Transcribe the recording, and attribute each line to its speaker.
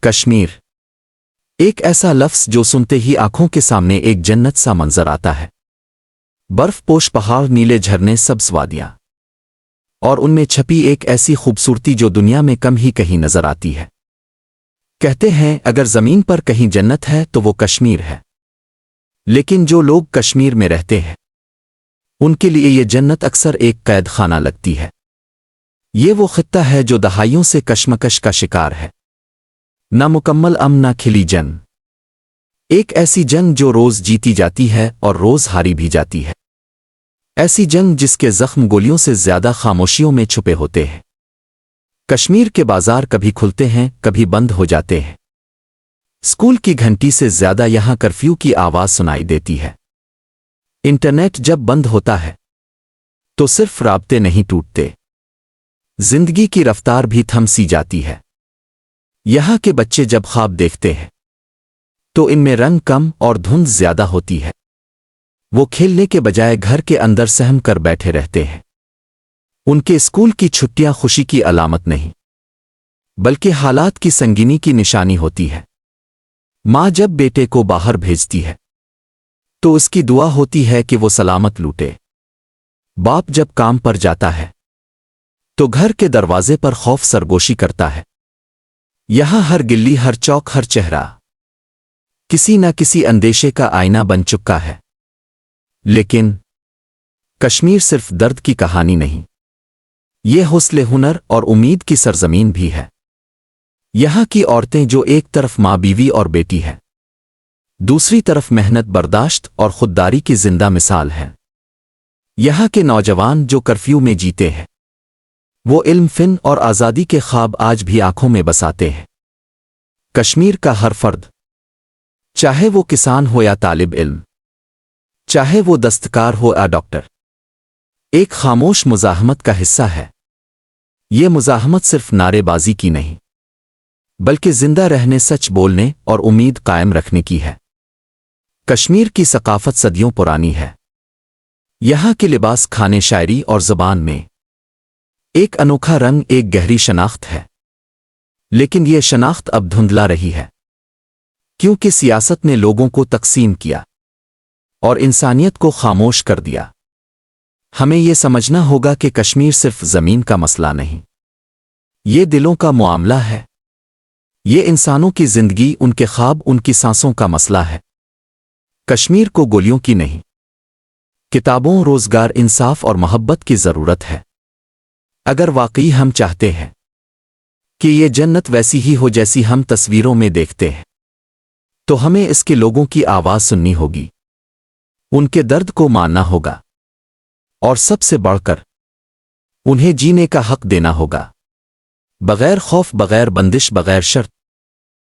Speaker 1: کشمیر ایک ایسا لفظ جو سنتے ہی آنکھوں کے سامنے ایک جنت سا منظر آتا ہے۔ برف پوش پہاڑ، نیلے جھرنے، سبز وادیاں، اور ان میں چھپی ایک ایسی خوبصورتی جو دنیا میں کم ہی کہیں نظر آتی ہے۔ کہتے ہیں اگر زمین پر کہیں جنت ہے تو وہ کشمیر ہے، لیکن جو لوگ کشمیر میں رہتے ہیں ان کے لیے یہ جنت اکثر ایک قید خانہ لگتی ہے۔ یہ وہ خطہ ہے جو دہائیوں سے کشمکش کا شکار ہے، نہ مکمل امن، نہ کھلی جنگ، ایک ایسی جنگ جو روز جیتی جاتی ہے اور روز ہاری بھی جاتی ہے، ایسی جنگ جس کے زخم گولیوں سے زیادہ خاموشیوں میں چھپے ہوتے ہیں۔ کشمیر کے بازار کبھی کھلتے ہیں، کبھی بند ہو جاتے ہیں، اسکول کی گھنٹی سے زیادہ یہاں کرفیو کی آواز سنائی دیتی ہے۔ انٹرنیٹ جب بند ہوتا ہے تو صرف رابطے نہیں ٹوٹتے، زندگی کی رفتار بھی تھم سی جاتی ہے۔ یہاں کے بچے جب خواب دیکھتے ہیں تو ان میں رنگ کم اور دھند زیادہ ہوتی ہے۔ وہ کھیلنے کے بجائے گھر کے اندر سہم کر بیٹھے رہتے ہیں۔ ان کے اسکول کی چھٹیاں خوشی کی علامت نہیں، بلکہ حالات کی سنگینی کی نشانی ہوتی ہے۔ ماں جب بیٹے کو باہر بھیجتی ہے تو اس کی دعا ہوتی ہے کہ وہ سلامت لوٹے۔ باپ جب کام پر جاتا ہے تو گھر کے دروازے پر خوف سرگوشی کرتا ہے۔ یہاں ہر گلی، ہر چوک، ہر چہرہ کسی نہ کسی اندیشے کا آئینہ بن چکا ہے۔ لیکن کشمیر صرف درد کی کہانی نہیں، یہ حوصلے، ہنر اور امید کی سرزمین بھی ہے۔ یہاں کی عورتیں جو ایک طرف ماں، بیوی اور بیٹی ہے، دوسری طرف محنت، برداشت اور خودداری کی زندہ مثال ہے۔ یہاں کے نوجوان جو کرفیو میں جیتے ہیں، وہ علم، فن اور آزادی کے خواب آج بھی آنکھوں میں بساتے ہیں۔ کشمیر کا ہر فرد، چاہے وہ کسان ہو یا طالب علم، چاہے وہ دستکار ہو یا ڈاکٹر، ایک خاموش مزاحمت کا حصہ ہے۔ یہ مزاحمت صرف نعرے بازی کی نہیں، بلکہ زندہ رہنے، سچ بولنے اور امید قائم رکھنے کی ہے۔ کشمیر کی ثقافت صدیوں پرانی ہے۔ یہاں کے لباس، کھانے، شاعری اور زبان میں ایک انوکھا رنگ، ایک گہری شناخت ہے۔ لیکن یہ شناخت اب دھندلا رہی ہے، کیونکہ سیاست نے لوگوں کو تقسیم کیا اور انسانیت کو خاموش کر دیا۔ ہمیں یہ سمجھنا ہوگا کہ کشمیر صرف زمین کا مسئلہ نہیں، یہ دلوں کا معاملہ ہے۔ یہ انسانوں کی زندگی، ان کے خواب، ان کی سانسوں کا مسئلہ ہے۔ کشمیر کو گولیوں کی نہیں، کتابوں، روزگار، انصاف اور محبت کی ضرورت ہے۔ اگر واقعی ہم چاہتے ہیں کہ یہ جنت ویسی ہی ہو جیسی ہم تصویروں میں دیکھتے ہیں، تو ہمیں اس کے لوگوں کی آواز سننی ہوگی، ان کے درد کو ماننا ہوگا، اور سب سے بڑھ کر انہیں جینے کا حق دینا ہوگا، بغیر خوف، بغیر بندش، بغیر شرط۔